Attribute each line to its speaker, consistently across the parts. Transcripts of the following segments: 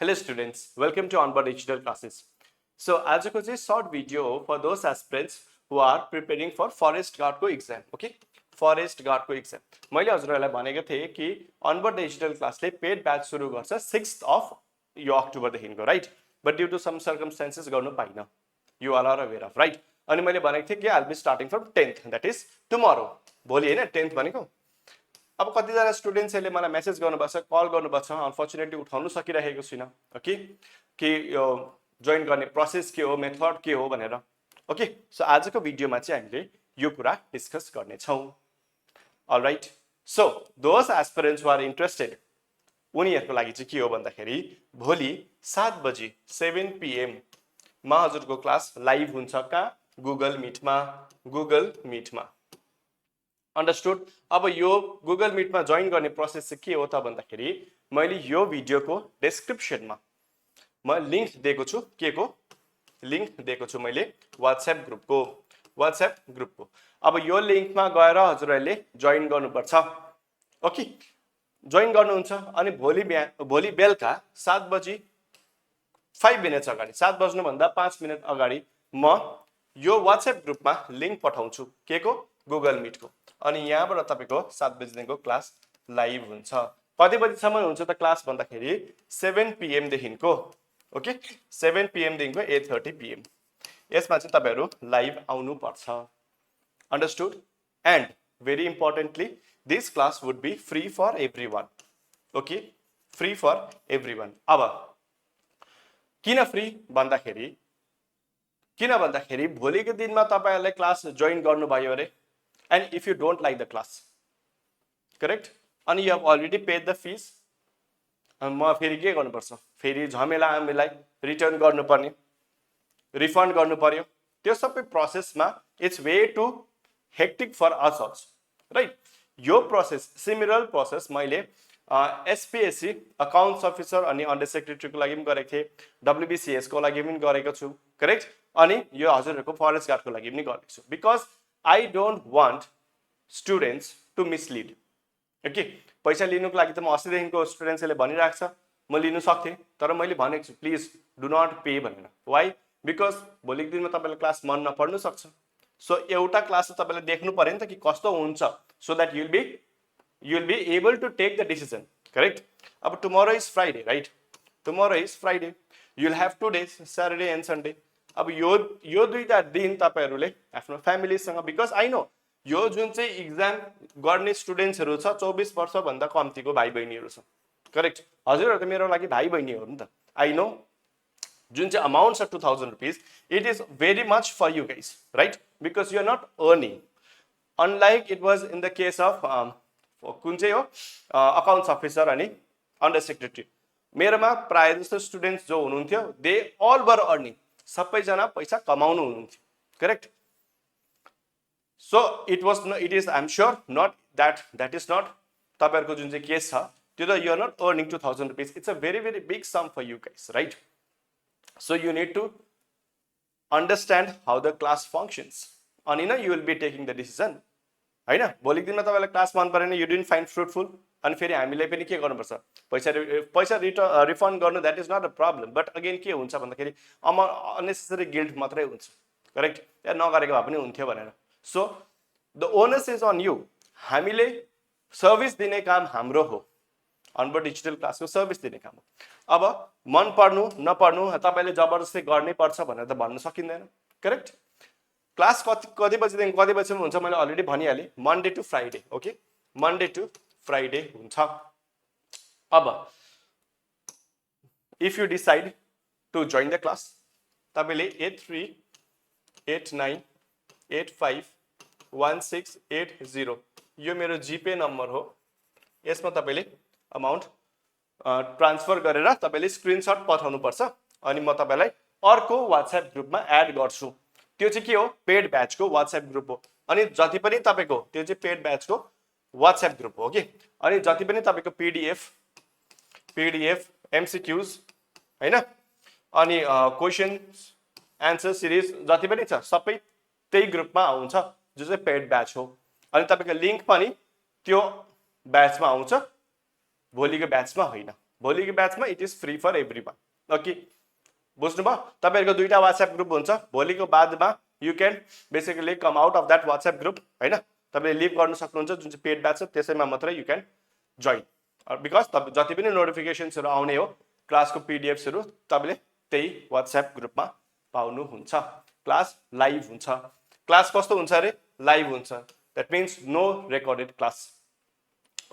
Speaker 1: Hello students, welcome to Onboard Digital Classes. So आजको चाहिँ short video for those aspirants who are preparing for forest guard को exam. Okay, forest guard को exam. मैले हजुरहरूलाई भनेको थिएँ कि Onboard Digital Class ले paid batch सुरु गर्छ 6th of यो अक्टोबर देखिको, right? But due to some circumstances गर्नु पाइन. You all are aware of, right? अनि मैले भनेको थिएँ कि I'll be starting from 10th, that is tomorrow. भोलि हैन 10th भनेको. अब कतिजना स्टुडेन्ट्सहरूले मलाई मेसेज गर्नुपर्छ, कल गर्नुपर्छ, अनफर्चुनेटली उठाउन सकिरहेको छैन, ओके, कि यो जोइन गर्ने प्रोसेस के हो, मेथड के हो भनेर. ओके, सो आजको भिडियोमा चाहिँ हामीले यो कुरा डिस्कस गर्ने छौं. Alright, so those aspirants who are interested, उनीहरुको लागि चाहिँ के हो भन्दाखेरि भोलि 7 बजे 7 PM मा हजुरको क्लास लाइभ हुन्छ. कहाँ? गुगल मिटमा. अन्डरस्टुड. अब यो गुगल मिटमा जोइन गर्ने प्रोसेस चाहिँ के हो त भन्दाखेरि मैले यो भिडियोको डेस्क्रिप्सनमा म लिंक दिएको छु. के को लिंक दिएको छु? मैले वाट्सएप ग्रुपको. अब यो लिंकमा गएर हजुरहरूले जोइन गर्नुपर्छ. ओके, जोइन गर्नुहुन्छ अनि भोलि बेलुका 7 बजे 5 मिनेट्स अगाडि, 7 बज्नु भन्दा 5 मिनेट अगाडि म यो वाट्सएप ग्रुपमा लिंक पठाउँछु. के को? गुगल मिटको. अनि यहाँबाट तपाईको 7 बजेदेखिको क्लास लाइभ हुन्छ. कति बजेसम्म हुन्छ त क्लास भन्दाखेरि 7 PM देखिको. ओके, 7 PM देखिको 8:30 PM. यसमा चाहिँ तपाईहरु लाइभ आउनु पर्छ. Understood. And very importantly this class would be free for everyone. Okay, free for everyone. अब किन फ्री भन्दाखेरि भोलिको दिनमा तपाईहरुले क्लास जोइन गर्नुभयो अरे, and if you don't like the class, correct, and you have already paid the fees, म फेरि के गर्नुपर्छ? फेरि झमेला हामीलाई रिटर्न गर्नुपर्ने, रिफन्ड गर्नु पर्यो. त्यो सबै प्रोसेसमा it's way too hectic for us also, right? यो प्रोसेस, सिमिलर प्रोसेस मैले SPSC अकाउन्ट्स अफिसर अनि अन्डर सेक्रेटरीको लागि पनि गरेको थिएँ, WBCS को लागि पनि गरेको छु, करेक्ट? अनि यो हजुरहरुको फरेस्ट गार्डको लागि पनि गरेको छु. Because I don't want students to mislead. Okay, पैसा लिनुको लागि त म 80 देखिको स्टुडेन्ट्सले भनिराख्छ म लिनु सक्थे, तर मैले भनेको छु प्लिज डु नट पे भनेर. व्हाई? बिकज भोलिको दिनमा तपाईले क्लास मन नपर्नु सक्छ. सो एउटा क्लास तपाईले देख्नु पर्यो नि त कि कस्तो हुन्छ, so that you will be able to take the decision, correct? अब tomorrow is Friday, right? Tomorrow is Friday. You will have 2 days, Saturday and Sunday. अब यो दुईटा दिन तपाईहरुले आफ्नो फ्यामिलीसँग, बिकज आई नो यो जुन चाहिँ एक्जाम गर्ने स्टुडेन्ट्सहरु छ 24 वर्ष भन्दा कम्तीको भाइ बहिनीहरु छ, करेक्ट? हजुरहरु त मेरो लागि भाइ बहिनी हो नि त. आई नो जुन चाहिँ अमाउन्ट छ 2000 rupees, it is very much for you guys, right? Because you are not earning, unlike it was in the case of कुन चाहिँ हो अकाउन्ट्स अफिसर अनि अन्डर सेक्रेटरी. मेरोमा प्राय जस्तो स्टुडेन्ट्स जो हुनुहुन्थ्यो, दे अल वर अर्निङ, सबैजना पैसा कमाउनु हुनुहुन्थ्यो, correct? So it is I am sure not that is not तपाईहरुको जुन चाहिँ केस छ त्यो त you are not earning 2000 rupees. It's a very big sum for you guys, right? So you need to understand how the class functions, अनि न you will be taking the decision, हैन? भोलिको दिनमा तपाईलाई क्लास मन परेन, यु डिडन्ट फाइन्ड फ्रुटफुल, अनि फेरि हामीलाई पनि के गर्नुपर्छ? पैसा रिफन्ड गर्नु, that is not a problem. But again के हुन्छ भन्दाखेरि अननेसेसरी गिल्ट मात्रै हुन्छ, करेक्ट? या नगरेको भए पनि हुन्थ्यो भनेर. So the onus is on you. हामीले सर्भिस दिने काम हाम्रो हो, अनबोर्ड डिजिटल क्लासको सर्भिस दिने काम हो. अब मन पर्नु नपर्नु तपाईले जबरजस्ती गर्नै पर्छ भनेर त भन्न सकिँदैन, करेक्ट? क्लास कति बजेदेखि कति बजेसम्म हुन्छ मैले अलरेडी भनिहालेँ. Monday to Friday. Okay, Monday to Friday हुन्छ. अब if you decide to join the class, तपाईले 8389851680 यो मेरो जीपे नम्बर हो. यसमा तपाईले अमाउन्ट ट्रान्सफर गरेर तपाईले स्क्रिनशट पठाउनु पर्छ, अनि म तपाईलाई अर्को वाट्सएप ग्रुपमा एड गर्छु. त्यो चाहिँ के हो? पेड ब्याचको वाट्सएप ग्रुप हो. अनि जति पनि तपाईको त्यो चाहिँ पेड ब्याचको वाट्सएप ग्रुप हो. ओके, अनि जति पनि तपाईको पीडीएफ एमसीक्यूज हैन, अनि क्वेशन्स एन्सर सिरिज जति पनि छ सबै त्यही ग्रुपमा आउँछ, जो चाहिँ पेड ब्याच हो. अनि तपाईको लिंक पनि त्यो ब्याचमा आउँछ, भोलिको ब्याचमा होइन, भोलिको ब्याचमा it is free for everyone okay बुझ्नुभयो तपाईहरुको दुईटा WhatsApp ग्रुप हुन्छ भोलिको बादमा you can basically come out of that WhatsApp group हैन तपाईले लिभ गर्न सक्नुहुन्छ जुन चाहिँ पेड ब्याच छ त्यसैमा मात्रै यु क्यान जोइन बिकज जति पनि नोटिफिकेसन्सहरु आउने हो क्लासको पीडीएफ्सहरु तपाईले त्यही WhatsApp ग्रुपमा पाउनुहुन्छ क्लास लाइभ हुन्छ क्लास कस्तो हुन्छ रे लाइभ हुन्छ that means no recorded class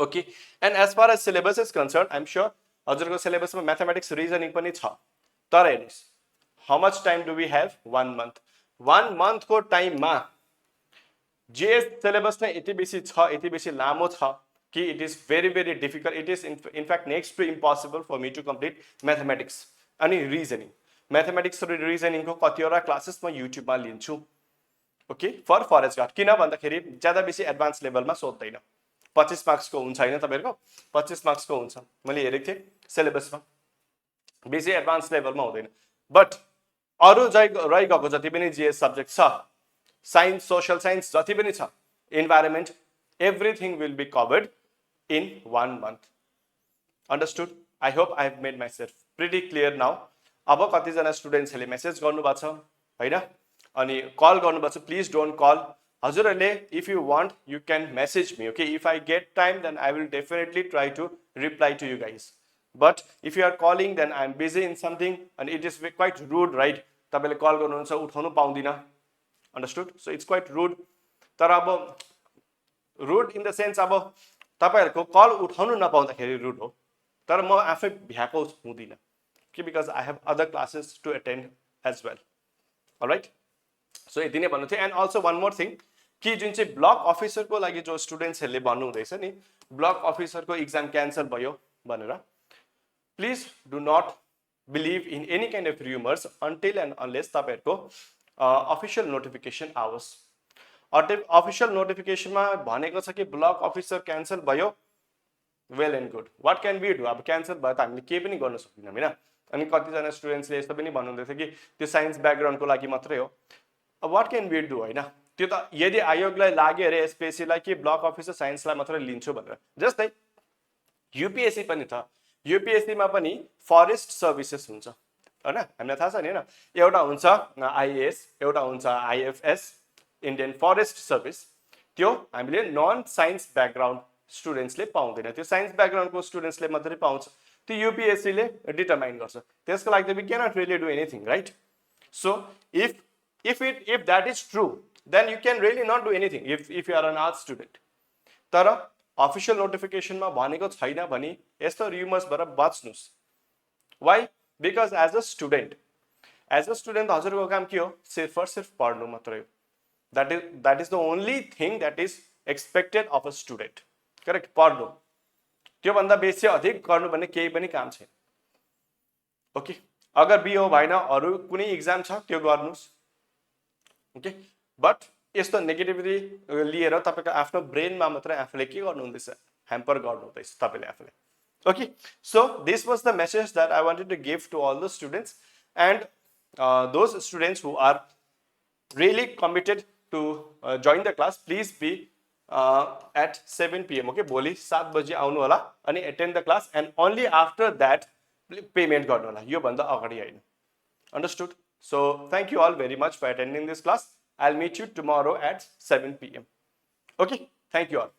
Speaker 1: okay and as far as syllabus is concern I am sure हजुरको सिलेबसमा म्याथमेटिक्स रिजनिङ पनि छ तर हेर्नुस् how much time do we have 1 month को टाइममा जीएस सिलेबस नै यति बेसी लामो छ कि it is very difficult it is in fact next to impossible for me to complete mathematics अनि रिजनिङ म्याथमेटिक्स र रिजनिङको कतिवटा क्लासेस म युट्युबमा लिन्छु ओके फर फरेस्ट गार्ड किन भन्दाखेरि ज्यादा बेसी एडभान्स लेभलमा सोध्दैन 25 मार्क्सको हुन्छ हैन तपाईहरुको 25 मार्क्सको हुन्छ मैले हेरेको थिएँ सिलेबसमा बेसी एडभान्स लेभलमा हुँदैन बट अरु रहिगएको जति पनि जीएस सब्जेक्ट छ साइन्स सोशल साइन्स जति पनि छ environment everything will be covered in 1 month understood I hope I have made myself pretty clear now अब कतिजना स्टुडेन्ट्सहरुले मेसेज गर्नुभएको छ हैन अनि कल गर्नुभएको छ प्लिज डोन्ट कल हजुरहरुले if you want you can message me okay if I get time then I will definitely try to reply to you guys but if you are calling then I am busy in something and it is quite rude right तपाईले call गर्नुहुन्छ उठाउनु पाउँदिन understood so it's quite rude तर अब rude in the sense अब तपाईहरुको call उठाउनु नपाउँदाखेरि रुड हो तर म आफै भ्याएको हुँदिन कि because I have other classes to attend as well alright so यति नै भन्नु थियो and also one more thing कि जुन चाहिँ ब्लक अफिसरको लागि जो स्टुडेन्ट्सहरुले भन्नु हुँदैछ नि ब्लक अफिसरको एक्जाम क्यान्सल भयो भनेर please do not believe in any kind of rumours until and unless तपाईहरुको अफिसियल नोटिफिकेसन आओस् अफिसियल नोटिफिकेसनमा भनेको छ कि ब्लक अफिसर क्यान्सल भयो well and good what can we do अब क्यान्सल भयो त हामीले केही पनि गर्न सक्दैनौँ हैन अनि कतिजना स्टुडेन्ट्सले यस्तो पनि भन्नुहुँदै थियो कि त्यो साइन्स ब्याकग्राउन्डको लागि मात्रै हो अब व्हाट क्यान वी डु हैन त्यो त यदि आयोगलाई लाग्यो अरे एसपीएससी लाई कि ब्लक अफिसर साइन्सलाई मात्रै लिन्छु भनेर जस्तै यूपीएससी पनि छ यूपीएससी मा पनि फरेस्ट सर्भिसेस हुन्छ हैन हामीलाई थाहा छ नि हैन एउटा हुन्छ आईएएस एउटा हुन्छ आईएफएस इन्डियन फरेस्ट सर्भिस त्यो हामीले नन साइन्स ब्याकग्राउन्ड स्टुडेन्ट्सले पाउँदैन त्यो साइन्स ब्याकग्राउन्डको स्टुडेन्ट्सले मात्रै पाउँछ त्यो यूपीएससी ले डिटरमाइन गर्छ त्यसको लागि त we cannot really do anything right so if that is true then you can really not do anything if you are an arts student तर अफिसियल नोटिफिकेसनमा भनेको छैन भनी यस्तो र्युमर्स बाट बच्नुस् why because as a student हजुरको काम के हो सिर्फ पढ्नु मात्रै हो that is the only thing that is expected of a student correct पढ्नु त्यो भन्दा बेसी अधिक गर्नु भने केही पनि काम छैन ओके अगर बिओ भएन अरु कुनै एक्जाम छ त्यो गर्नुस् ओके बट यस्तो नेगेटिभिटी लिएर तपाईको आफ्नो ब्रेनमा मात्रै आफूले के गर्नु हुँदैछ ह्याम्पर गर्नु हुँदैछ तपाईले आफूले okay so this was the message that I wanted to give to all the students and those students who are really committed to join the class please be at 7 PM okay भोलि 7 बजे आउनु होला अनि attend the class and only after that payment गर्नु होला यो भन्दा अगाडि हैन understood so thank you all very much for attending this class I'll meet you tomorrow at 7 PM okay thank you all